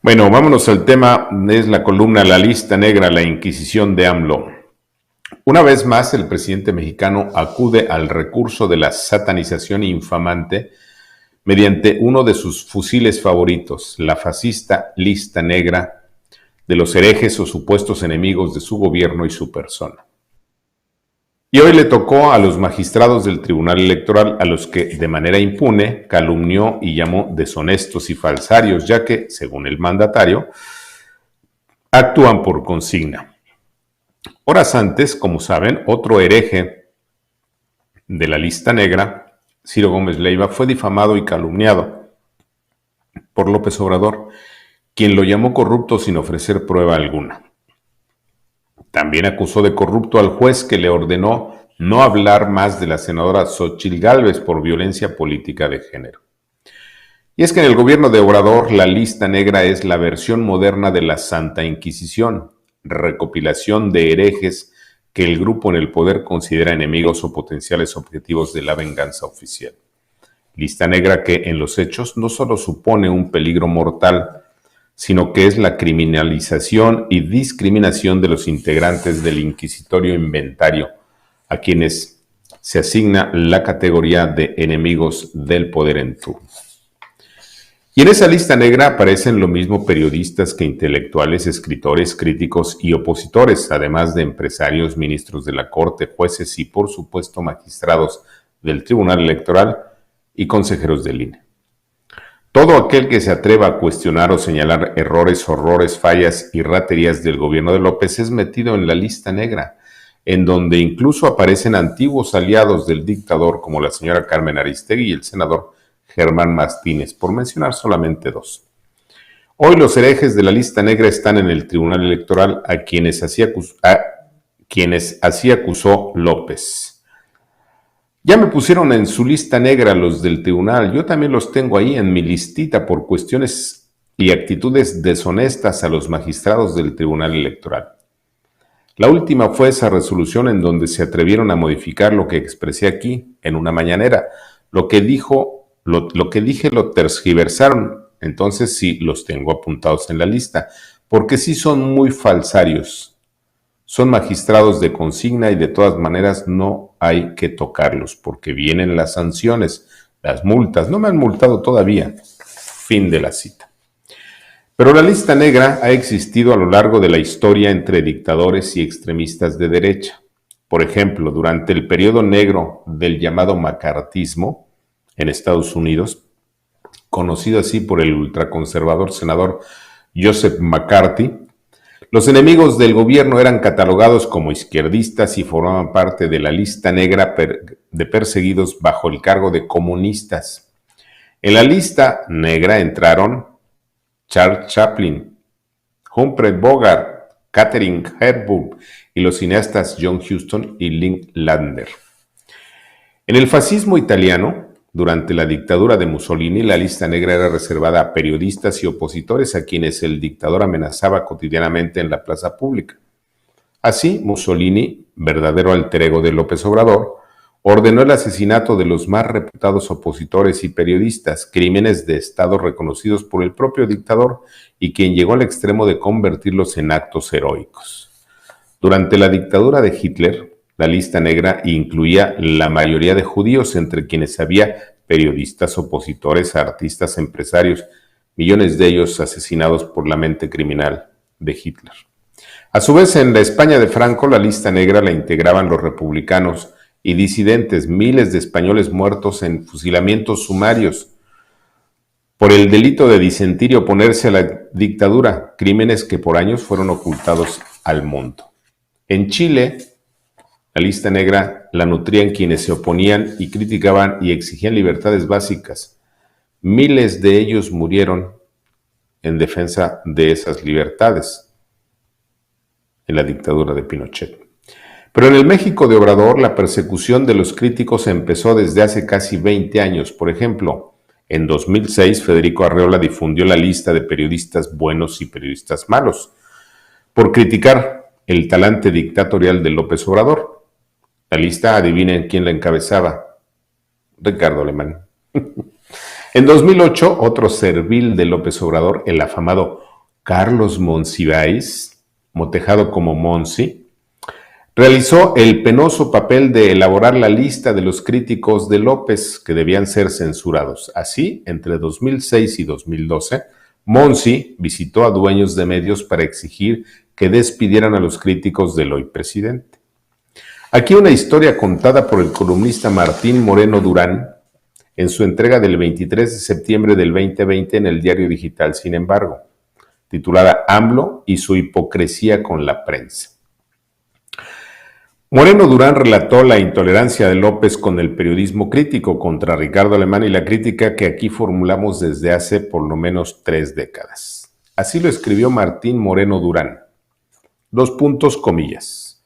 Bueno, vámonos al tema, es la columna La Lista Negra, la Inquisición de AMLO. Una vez más, el presidente mexicano acude al recurso de la satanización infamante mediante uno de sus fusiles favoritos, la fascista Lista Negra de los herejes o supuestos enemigos de su gobierno y su persona. Y hoy le tocó a los magistrados del Tribunal Electoral, a los que de manera impune calumnió y llamó deshonestos y falsarios, ya que, según el mandatario, actúan por consigna. Horas antes, como saben, otro hereje de la Lista Negra, Ciro Gómez Leiva, fue difamado y calumniado por López Obrador, quien lo llamó corrupto sin ofrecer prueba alguna. También acusó de corrupto al juez que le ordenó no hablar más de la senadora Xóchitl Gálvez por violencia política de género. Y es que en el gobierno de Obrador, la Lista Negra es la versión moderna de la Santa Inquisición, recopilación de herejes que el grupo en el poder considera enemigos o potenciales objetivos de la venganza oficial. Lista Negra que en los hechos no solo supone un peligro mortal, sino que es la criminalización y discriminación de los integrantes del inquisitorio inventario, a quienes se asigna la categoría de enemigos del poder en turno. Y en esa Lista Negra aparecen lo mismo periodistas que intelectuales, escritores, críticos y opositores, además de empresarios, ministros de la Corte, jueces y, por supuesto, magistrados del Tribunal Electoral y consejeros del INE. Todo aquel que se atreva a cuestionar o señalar errores, horrores, fallas y raterías del gobierno de López es metido en la Lista Negra, en donde incluso aparecen antiguos aliados del dictador como la señora Carmen Aristegui y el senador Germán Martínez, por mencionar solamente dos. Hoy los herejes de la Lista Negra están en el Tribunal Electoral a quienes así acusó López. Ya me pusieron en su lista negra los del tribunal, yo también los tengo ahí en mi listita por cuestiones y actitudes deshonestas a los magistrados del Tribunal Electoral. La última fue esa resolución en donde se atrevieron a modificar lo que expresé aquí en una mañanera. Lo que dije lo tergiversaron, entonces sí los tengo apuntados en la lista, porque sí son muy falsarios. Son magistrados de consigna y de todas maneras no hay que tocarlos porque vienen las sanciones, las multas. No me han multado todavía. Fin de la cita. Pero la Lista Negra ha existido a lo largo de la historia entre dictadores y extremistas de derecha. Por ejemplo, durante el periodo negro del llamado macartismo en Estados Unidos, conocido así por el ultraconservador senador Joseph McCarthy, los enemigos del gobierno eran catalogados como izquierdistas y formaban parte de la Lista Negra de perseguidos bajo el cargo de comunistas. En la Lista Negra entraron Charles Chaplin, Humphrey Bogart, Katharine Hepburn y los cineastas John Huston y Lynn Landner. En el fascismo italiano, durante la dictadura de Mussolini, la Lista Negra era reservada a periodistas y opositores a quienes el dictador amenazaba cotidianamente en la plaza pública. Así, Mussolini, verdadero alter ego de López Obrador, ordenó el asesinato de los más reputados opositores y periodistas, crímenes de Estado reconocidos por el propio dictador y quien llegó al extremo de convertirlos en actos heroicos. Durante la dictadura de Hitler, la Lista Negra incluía la mayoría de judíos, entre quienes había periodistas, opositores, artistas, empresarios, millones de ellos asesinados por la mente criminal de Hitler. A su vez, en la España de Franco, la Lista Negra la integraban los republicanos y disidentes, miles de españoles muertos en fusilamientos sumarios por el delito de disentir y oponerse a la dictadura, crímenes que por años fueron ocultados al mundo. En Chile, la Lista Negra la nutrían quienes se oponían y criticaban y exigían libertades básicas. Miles de ellos murieron en defensa de esas libertades en la dictadura de Pinochet. Pero en el México de Obrador, la persecución de los críticos empezó desde hace casi 20 años. Por ejemplo, en 2006, Federico Arreola difundió la lista de periodistas buenos y periodistas malos por criticar el talante dictatorial de López Obrador. La lista, adivinen quién la encabezaba. Ricardo Alemán. En 2008, otro servil de López Obrador, el afamado Carlos Monsiváis, motejado como Monsi, realizó el penoso papel de elaborar la lista de los críticos de López que debían ser censurados. Así, entre 2006 y 2012, Monsi visitó a dueños de medios para exigir que despidieran a los críticos del hoy presidente. Aquí una historia contada por el columnista Martín Moreno Durán en su entrega del 23 de septiembre del 2020 en el diario digital Sin embargo, titulada AMLO y su hipocresía con la prensa. Moreno Durán relató la intolerancia de López con el periodismo crítico contra Ricardo Alemán y la crítica que aquí formulamos desde hace por lo menos 3 décadas. Así lo escribió Martín Moreno Durán. (comillas).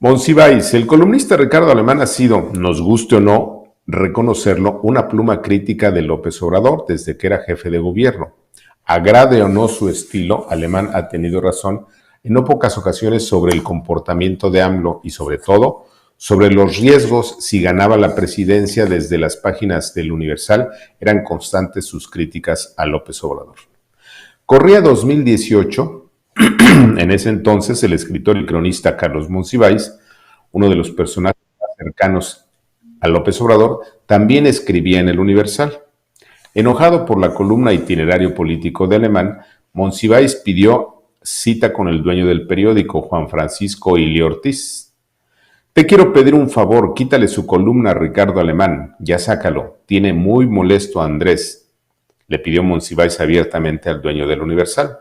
Monsiváis, el columnista Ricardo Alemán ha sido, nos guste o no, reconocerlo, una pluma crítica de López Obrador desde que era jefe de gobierno. Agrade o no su estilo, Alemán ha tenido razón en no pocas ocasiones sobre el comportamiento de AMLO y sobre todo sobre los riesgos si ganaba la presidencia. Desde las páginas del Universal eran constantes sus críticas a López Obrador. Corría 2018, en ese entonces el escritor y cronista Carlos Monsiváis, uno de los personajes más cercanos a López Obrador, también escribía en el Universal. Enojado por la columna Itinerario Político de Alemán, Monsiváis pidió cita con el dueño del periódico, Juan Francisco Ili Ortiz. Te quiero pedir un favor, quítale su columna a Ricardo Alemán, ya sácalo, tiene muy molesto a Andrés, le pidió Monsiváis abiertamente al dueño del Universal.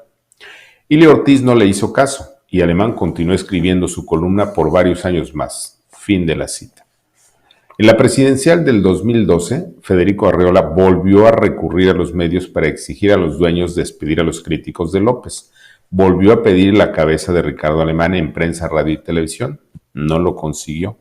Ili Ortiz no le hizo caso y Alemán continuó escribiendo su columna por varios años más. Fin de la cita. En la presidencial del 2012, Federico Arreola volvió a recurrir a los medios para exigir a los dueños despedir a los críticos de López. Volvió a pedir la cabeza de Ricardo Alemán en prensa, radio y televisión. No lo consiguió.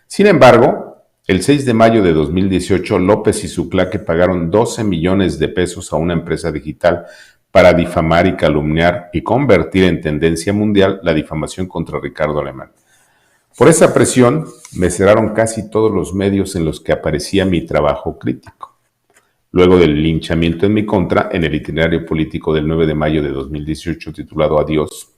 Sin embargo, el 6 de mayo de 2018, López y su claque pagaron 12 millones de pesos a una empresa digital para difamar y calumniar y convertir en tendencia mundial la difamación contra Ricardo Alemán. Por esa presión, me cerraron casi todos los medios en los que aparecía mi trabajo crítico. Luego del linchamiento en mi contra, en el Itinerario Político del 9 de mayo de 2018, titulado Adiós,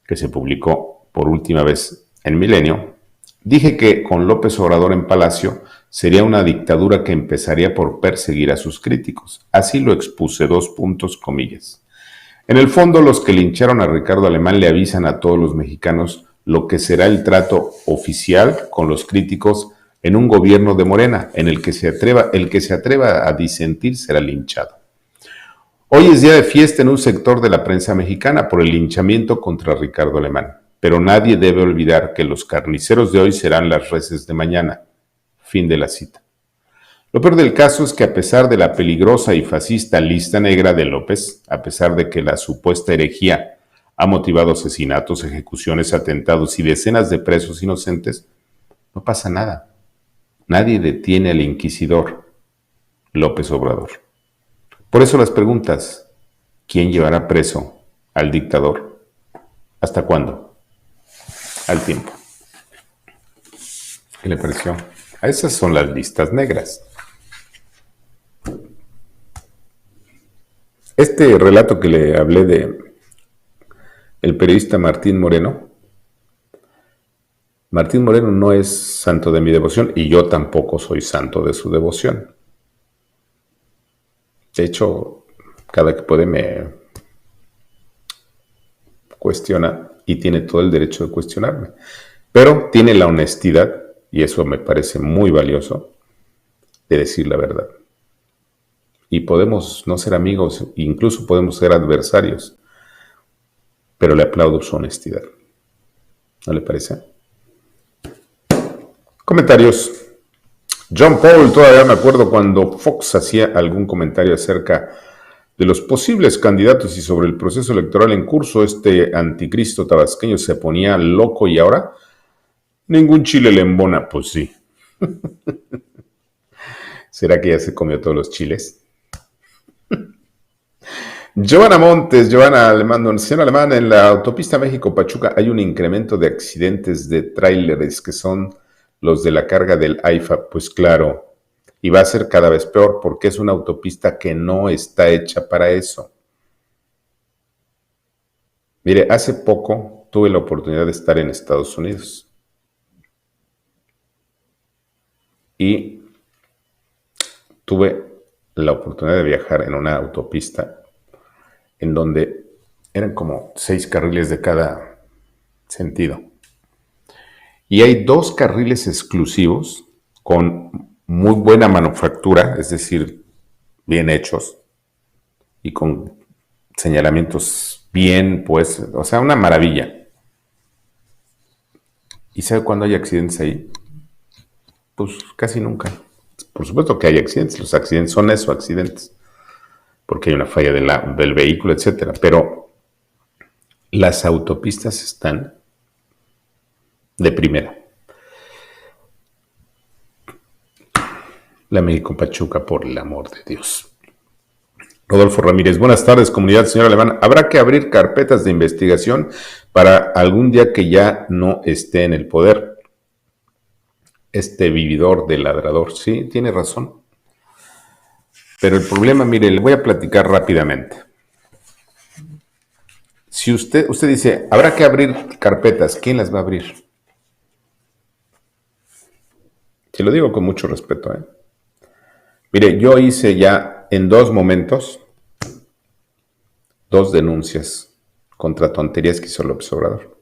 que se publicó por última vez en Milenio, dije que con López Obrador en Palacio sería una dictadura que empezaría por perseguir a sus críticos. Así lo expuse, comillas. En el fondo, los que lincharon a Ricardo Alemán le avisan a todos los mexicanos lo que será el trato oficial con los críticos en un gobierno de Morena, en el que el que se atreva a disentir será linchado. Hoy es día de fiesta en un sector de la prensa mexicana por el linchamiento contra Ricardo Alemán, pero nadie debe olvidar que los carniceros de hoy serán las reses de mañana. Fin de la cita. Lo peor del caso es que a pesar de la peligrosa y fascista lista negra de López, a pesar de que la supuesta herejía ha motivado asesinatos, ejecuciones, atentados y decenas de presos inocentes, no pasa nada. Nadie detiene al inquisidor López Obrador. Por eso las preguntas, ¿quién llevará preso al dictador? ¿Hasta cuándo? Al tiempo. ¿Qué le pareció? Esas son las listas negras. Este relato que le hablé de el periodista Martín Moreno no es santo de mi devoción y yo tampoco soy santo de su devoción. De hecho, cada que puede me cuestiona y tiene todo el derecho de cuestionarme. Pero tiene la honestidad, y eso me parece muy valioso, de decir la verdad. Y podemos no ser amigos, incluso podemos ser adversarios, pero le aplaudo su honestidad. ¿No le parece? Comentarios. John Paul, todavía me acuerdo cuando Fox hacía algún comentario acerca de los posibles candidatos y sobre el proceso electoral en curso, este anticristo tabasqueño se ponía loco y ahora ningún chile le embona. Pues sí. ¿Será que ya se comió todos los chiles? Giovanna Montes, Giovanna Alemán, señor Alemán, en la autopista México-Pachuca hay un incremento de accidentes de tráileres que son los de la carga del AIFA. Pues claro, y va a ser cada vez peor porque es una autopista que no está hecha para eso. Mire, hace poco tuve la oportunidad de estar en Estados Unidos y tuve la oportunidad de viajar en una autopista en donde eran como 6 carriles de cada sentido. Y hay 2 carriles exclusivos con muy buena manufactura, es decir, bien hechos y con señalamientos bien, pues, o sea, una maravilla. ¿Y sabe cuándo hay accidentes ahí? Pues casi nunca. Por supuesto que hay accidentes, los accidentes son eso, accidentes, porque hay una falla del vehículo, etcétera. Pero las autopistas están de primera. La México Pachuca, por el amor de Dios. Rodolfo Ramírez, buenas tardes, comunidad, señor Alemán. ¿Habrá que abrir carpetas de investigación para algún día que ya no esté en el poder? Este vividor de ladrador, sí, tiene razón. Pero el problema, mire, le voy a platicar rápidamente. Si usted dice, habrá que abrir carpetas, ¿quién las va a abrir? Se lo digo con mucho respeto, ¿eh? Mire, yo hice ya en 2 momentos 2 denuncias contra tonterías que hizo López Obrador.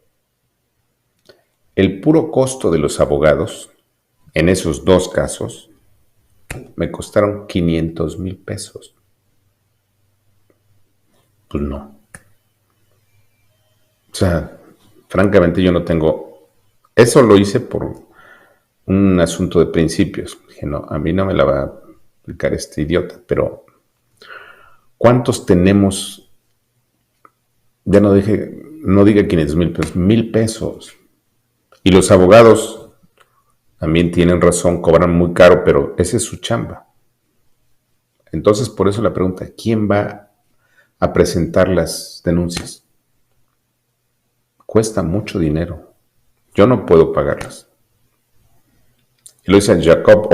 El puro costo de los abogados en esos 2 casos me costaron 500,000 pesos. Pues no. O sea, francamente yo no tengo... Eso lo hice por un asunto de principios. Dije, no, a mí no me la va a aplicar este idiota, pero ¿cuántos tenemos? Ya no diga 500,000 pesos, 1,000 pesos. Y los abogados también tienen razón, cobran muy caro, pero esa es su chamba. Entonces, por eso la pregunta, ¿quién va a presentar las denuncias? Cuesta mucho dinero. Yo no puedo pagarlas. Y lo dice Jacob,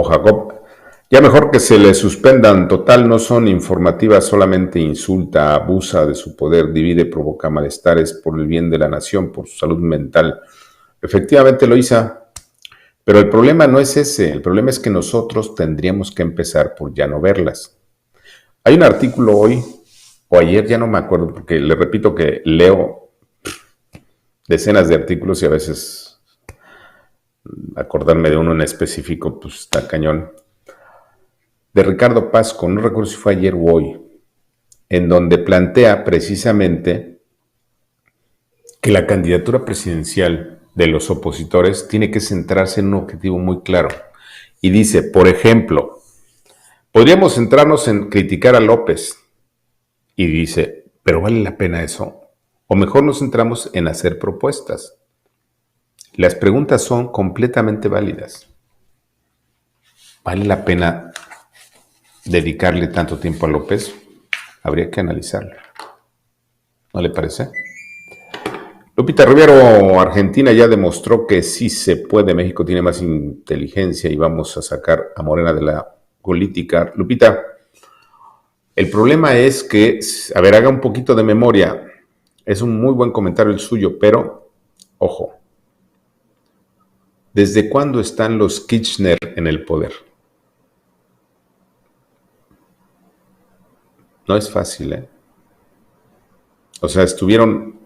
ya mejor que se le suspendan, total, no son informativas, solamente insulta, abusa de su poder, divide, provoca malestares por el bien de la nación, por su salud mental. Efectivamente lo hizo, pero el problema no es ese, el problema es que nosotros tendríamos que empezar por ya no verlas. Hay un artículo hoy, o ayer, ya no me acuerdo, porque le repito que leo decenas de artículos y a veces acordarme de uno en específico, pues está cañón, de Ricardo Pasco, no recuerdo si fue ayer o hoy, en donde plantea precisamente que la candidatura presidencial de los opositores tiene que centrarse en un objetivo muy claro. Y dice, por ejemplo, podríamos centrarnos en criticar a López. Y dice, ¿pero vale la pena eso? O mejor nos centramos en hacer propuestas. Las preguntas son completamente válidas. ¿Vale la pena dedicarle tanto tiempo a López? Habría que analizarlo. ¿No le parece? Lupita Rivero, Argentina ya demostró que sí se puede. México tiene más inteligencia y vamos a sacar a Morena de la política. Lupita, el problema es que, a ver, haga un poquito de memoria. Es un muy buen comentario el suyo, pero, ojo, ¿desde cuándo están los Kirchner en el poder? No es fácil, ¿eh? O sea, estuvieron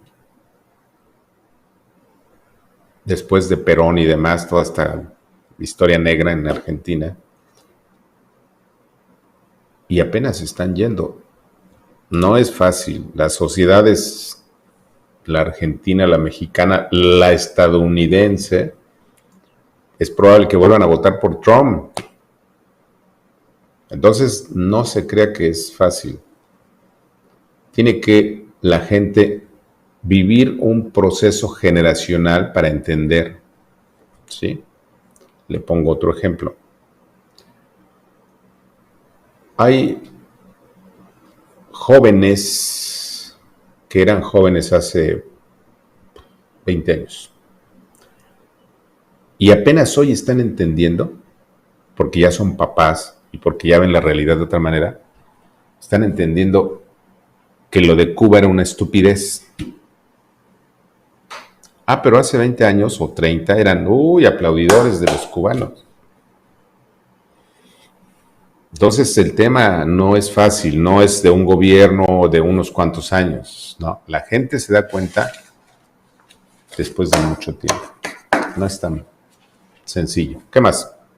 después de Perón y demás, toda esta historia negra en Argentina, y apenas están yendo. No es fácil. Las sociedades, la argentina, la mexicana, la estadounidense, es probable que vuelvan a votar por Trump. Entonces, no se crea que es fácil. Tiene que la gente vivir un proceso generacional para entender, ¿sí? Le pongo otro ejemplo. Hay jóvenes que eran jóvenes hace 20 años y apenas hoy están entendiendo, porque ya son papás y porque ya ven la realidad de otra manera, están entendiendo que lo de Cuba era una estupidez. Pero hace 20 años o 30 eran, aplaudidores de los cubanos. Entonces el tema no es fácil, no es de un gobierno de unos cuantos años, no. La gente se da cuenta después de mucho tiempo. No es tan sencillo. ¿Qué más?